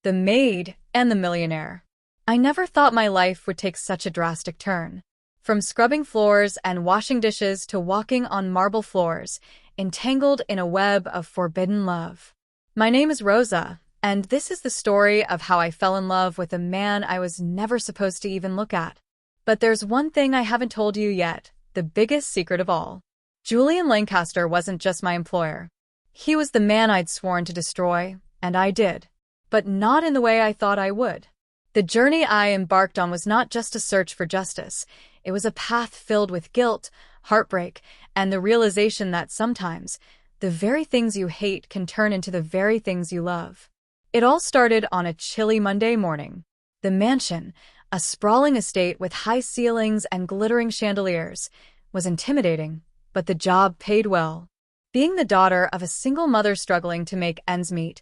The Maid and the Millionaire. I never thought my life would take such a drastic turn. From scrubbing floors and washing dishes to walking on marble floors, entangled in a web of forbidden love. My name is Rosa, and this is the story of how I fell in love with a man I was never supposed to even look at. But there's one thing I haven't told you yet, the biggest secret of all. Julian Lancaster wasn't just my employer. He was the man I'd sworn to destroy, and I did. But not in the way I thought I would. The journey I embarked on was not just a search for justice. It was a path filled with guilt, heartbreak, and the realization that sometimes, the very things you hate can turn into the very things you love. It all started on a chilly Monday morning. The mansion, a sprawling estate with high ceilings and glittering chandeliers, was intimidating, but the job paid well. Being the daughter of a single mother struggling to make ends meet,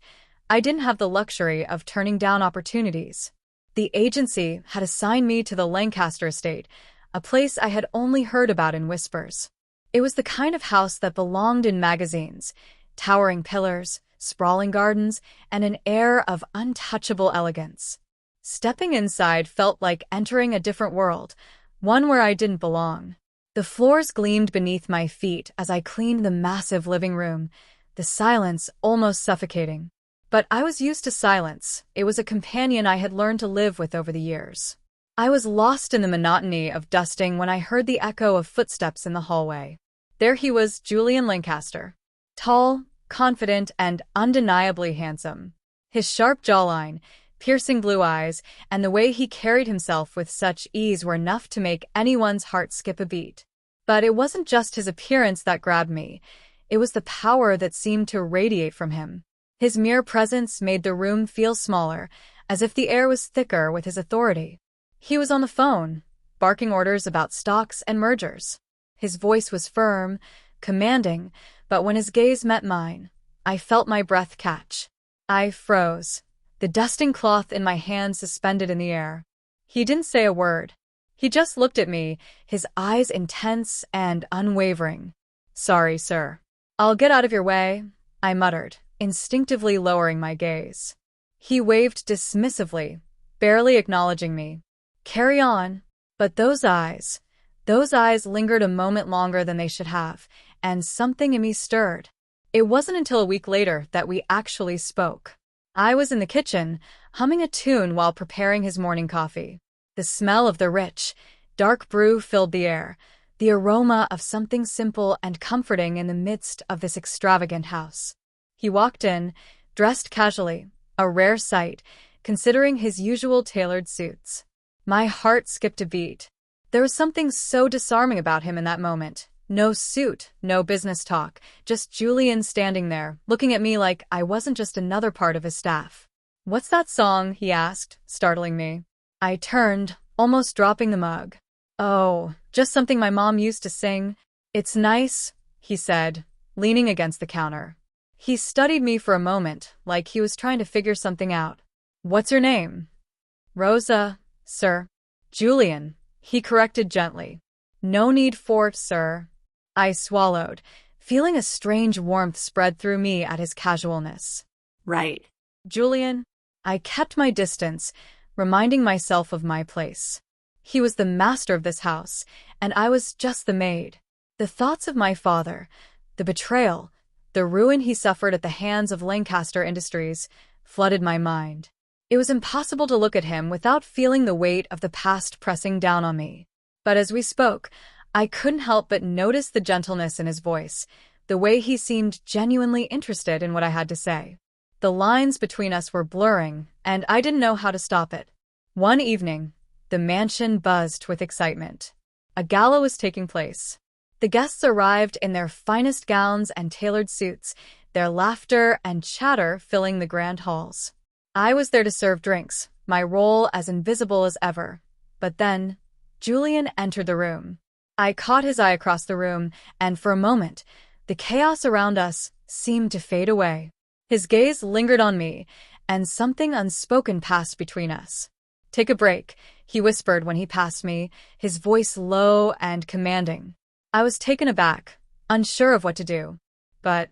I didn't have the luxury of turning down opportunities. The agency had assigned me to the Lancaster estate, a place I had only heard about in whispers. It was the kind of house that belonged in magazines, towering pillars, sprawling gardens, and an air of untouchable elegance. Stepping inside felt like entering a different world, one where I didn't belong. The floors gleamed beneath my feet as I cleaned the massive living room, the silence almost suffocating. But I was used to silence. It was a companion I had learned to live with over the years. I was lost in the monotony of dusting when I heard the echo of footsteps in the hallway. There he was, Julian Lancaster. Tall, confident, and undeniably handsome. His sharp jawline, piercing blue eyes, and the way he carried himself with such ease were enough to make anyone's heart skip a beat. But it wasn't just his appearance that grabbed me. It was the power that seemed to radiate from him. His mere presence made the room feel smaller, as if the air was thicker with his authority. He was on the phone, barking orders about stocks and mergers. His voice was firm, commanding, but when his gaze met mine, I felt my breath catch. I froze, the dusting cloth in my hand suspended in the air. He didn't say a word. He just looked at me, his eyes intense and unwavering. "Sorry, sir. I'll get out of your way," I muttered, instinctively lowering my gaze. He waved dismissively, barely acknowledging me. "Carry on." But those eyes lingered a moment longer than they should have, and something in me stirred. It wasn't until a week later that we actually spoke. I was in the kitchen, humming a tune while preparing his morning coffee. The smell of the rich, dark brew filled the air, the aroma of something simple and comforting in the midst of this extravagant house. He walked in, dressed casually, a rare sight, considering his usual tailored suits. My heart skipped a beat. There was something so disarming about him in that moment. No suit, no business talk, just Julian standing there, looking at me like I wasn't just another part of his staff. "What's that song?" he asked, startling me. I turned, almost dropping the mug. "Oh, just something my mom used to sing." "It's nice," he said, leaning against the counter. He studied me for a moment, like he was trying to figure something out. "What's your name?" "Rosa, sir." "Julian," he corrected gently. "No need for it, sir." I swallowed, feeling a strange warmth spread through me at his casualness. Right. "Julian." I kept my distance, reminding myself of my place. He was the master of this house, and I was just the maid. The thoughts of my father, the betrayal, the ruin he suffered at the hands of Lancaster Industries, flooded my mind. It was impossible to look at him without feeling the weight of the past pressing down on me. But as we spoke, I couldn't help but notice the gentleness in his voice, the way he seemed genuinely interested in what I had to say. The lines between us were blurring, and I didn't know how to stop it. One evening, the mansion buzzed with excitement. A gala was taking place. The guests arrived in their finest gowns and tailored suits, their laughter and chatter filling the grand halls. I was there to serve drinks, my role as invisible as ever. But then, Julian entered the room. I caught his eye across the room, and for a moment, the chaos around us seemed to fade away. His gaze lingered on me, and something unspoken passed between us. "Take a break," he whispered when he passed me, his voice low and commanding. I was taken aback, unsure of what to do. "But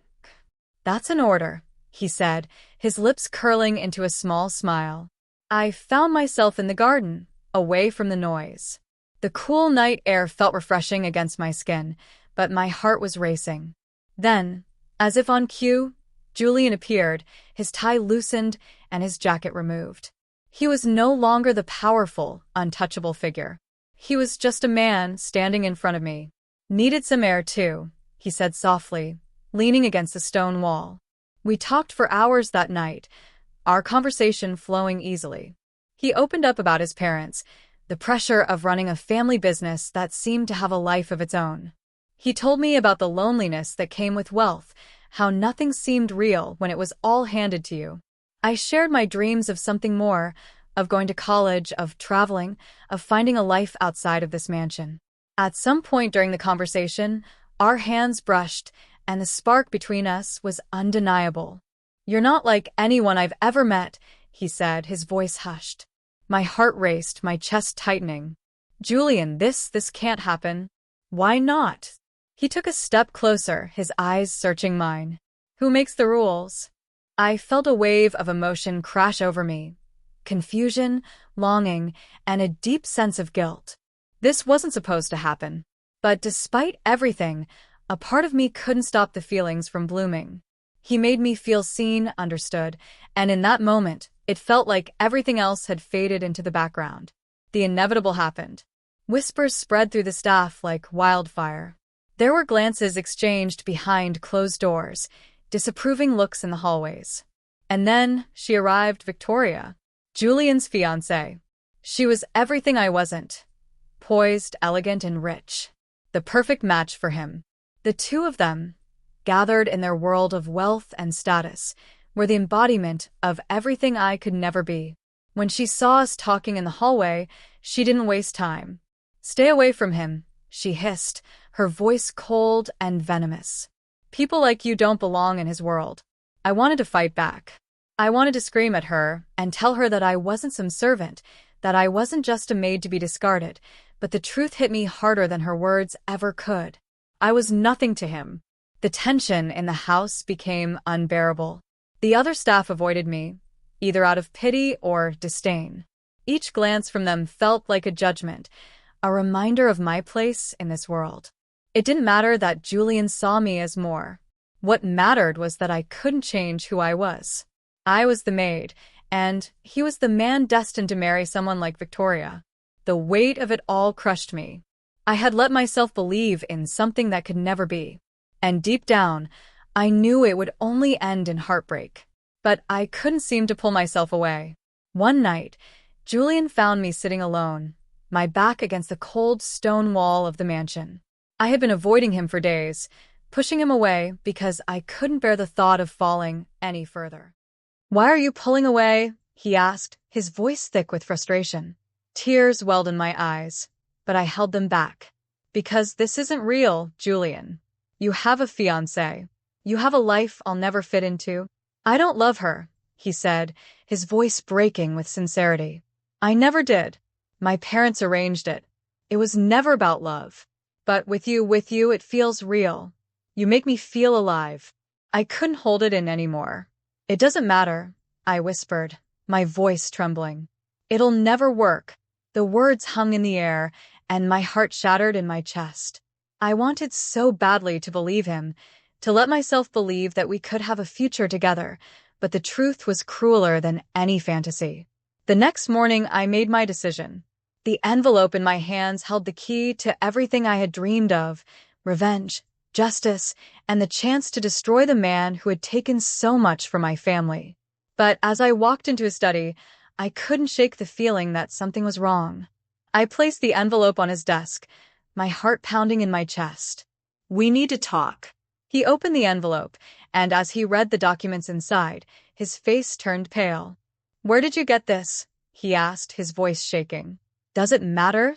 that's an order," he said, his lips curling into a small smile. I found myself in the garden, away from the noise. The cool night air felt refreshing against my skin, but my heart was racing. Then, as if on cue, Julian appeared, his tie loosened and his jacket removed. He was no longer the powerful, untouchable figure. He was just a man standing in front of me. Needed some air too, he said softly, leaning against the stone wall. We talked for hours that night, our conversation flowing easily. He opened up about his parents, the pressure of running a family business that seemed to have a life of its own. He told me about the loneliness that came with wealth, how nothing seemed real when it was all handed to you. I shared my dreams of something more, of going to college, of traveling, of finding a life outside of this mansion. At some point during the conversation, our hands brushed, and the spark between us was undeniable. "You're not like anyone I've ever met," he said, his voice hushed. My heart raced, my chest tightening. "Julian, this can't happen." "Why not?" He took a step closer, his eyes searching mine. "Who makes the rules?" I felt a wave of emotion crash over me. Confusion, longing, and a deep sense of guilt. This wasn't supposed to happen. But despite everything, a part of me couldn't stop the feelings from blooming. He made me feel seen, understood, and in that moment, it felt like everything else had faded into the background. The inevitable happened. Whispers spread through the staff like wildfire. There were glances exchanged behind closed doors, disapproving looks in the hallways. And then she arrived, Victoria, Julian's fiancée. She was everything I wasn't. Poised, elegant, and rich. The perfect match for him. The two of them, gathered in their world of wealth and status, were the embodiment of everything I could never be. When she saw us talking in the hallway, she didn't waste time. "Stay away from him," she hissed, her voice cold and venomous. "People like you don't belong in his world." I wanted to fight back. I wanted to scream at her and tell her that I wasn't some servant, that I wasn't just a maid to be discarded, but the truth hit me harder than her words ever could. I was nothing to him. The tension in the house became unbearable. The other staff avoided me, either out of pity or disdain. Each glance from them felt like a judgment, a reminder of my place in this world. It didn't matter that Julian saw me as more. What mattered was that I couldn't change who I was. I was the maid, and he was the man destined to marry someone like Victoria. The weight of it all crushed me. I had let myself believe in something that could never be. And deep down, I knew it would only end in heartbreak. But I couldn't seem to pull myself away. One night, Julian found me sitting alone, my back against the cold stone wall of the mansion. I had been avoiding him for days, pushing him away because I couldn't bear the thought of falling any further. "Why are you pulling away?" he asked, his voice thick with frustration. Tears welled in my eyes, but I held them back. "Because this isn't real, Julian. You have a fiancé. You have a life I'll never fit into." "I don't love her," he said, his voice breaking with sincerity. "I never did. My parents arranged it. It was never about love. But with you, it feels real. You make me feel alive." I couldn't hold it in anymore. "It doesn't matter," I whispered, my voice trembling. "It'll never work." The words hung in the air, and my heart shattered in my chest. I wanted so badly to believe him, to let myself believe that we could have a future together, but the truth was crueler than any fantasy. The next morning, I made my decision. The envelope in my hands held the key to everything I had dreamed of: revenge, justice, and the chance to destroy the man who had taken so much from my family. But as I walked into his study, I couldn't shake the feeling that something was wrong. I placed the envelope on his desk, my heart pounding in my chest. "We need to talk." He opened the envelope, and as he read the documents inside, his face turned pale. "Where did you get this?" he asked, his voice shaking. "Does it matter?"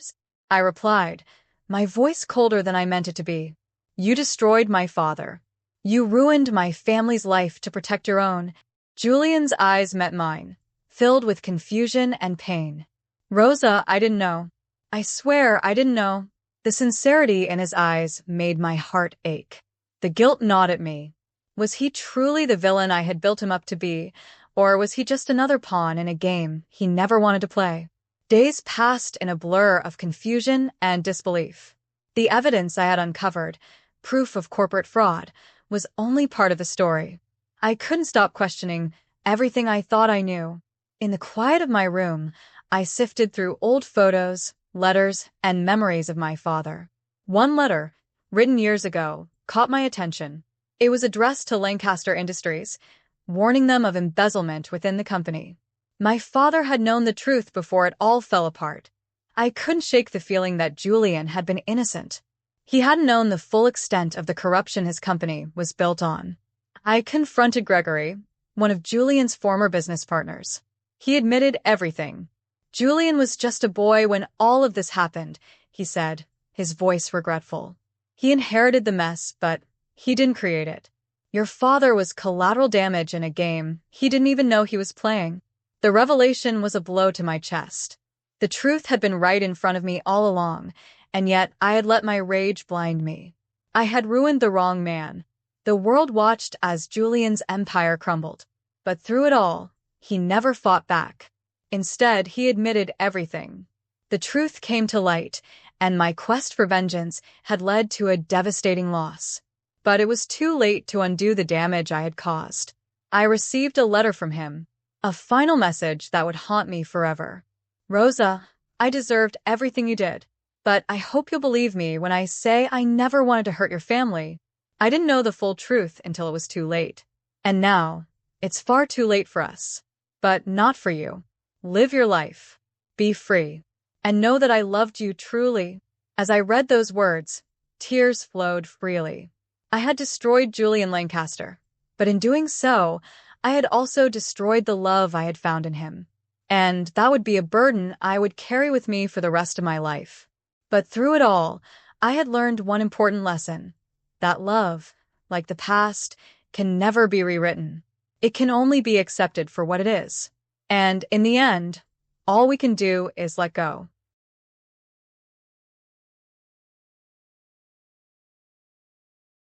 I replied, my voice colder than I meant it to be. "You destroyed my father. You ruined my family's life to protect your own." Julian's eyes met mine, filled with confusion and pain. "Rosa, I didn't know. I swear I didn't know." The sincerity in his eyes made my heart ache. The guilt gnawed at me. Was he truly the villain I had built him up to be, or was he just another pawn in a game he never wanted to play? Days passed in a blur of confusion and disbelief. The evidence I had uncovered, proof of corporate fraud, was only part of the story. I couldn't stop questioning everything I thought I knew. In the quiet of my room, I sifted through old photos, letters, and memories of my father. One letter, written years ago, caught my attention. It was addressed to Lancaster Industries, warning them of embezzlement within the company. My father had known the truth before it all fell apart. I couldn't shake the feeling that Julian had been innocent. He hadn't known the full extent of the corruption his company was built on. I confronted Gregory, one of Julian's former business partners. He admitted everything. Julian was just a boy when all of this happened, he said, his voice regretful. He inherited the mess, but he didn't create it. Your father was collateral damage in a game he didn't even know he was playing. The revelation was a blow to my chest. The truth had been right in front of me all along, and yet I had let my rage blind me. I had ruined the wrong man. The world watched as Julian's empire crumbled. But through it all, he never fought back. Instead, he admitted everything. The truth came to light, and my quest for vengeance had led to a devastating loss. But it was too late to undo the damage I had caused. I received a letter from him, a final message that would haunt me forever. Rosa, I deserved everything you did, but I hope you'll believe me when I say I never wanted to hurt your family. I didn't know the full truth until it was too late. And now, it's far too late for us. But not for you. Live your life. Be free. And know that I loved you truly. As I read those words, tears flowed freely. I had destroyed Julian Lancaster, but in doing so, I had also destroyed the love I had found in him. And that would be a burden I would carry with me for the rest of my life. But through it all, I had learned one important lesson. That love, like the past, can never be rewritten. It can only be accepted for what it is. And in the end, all we can do is let go.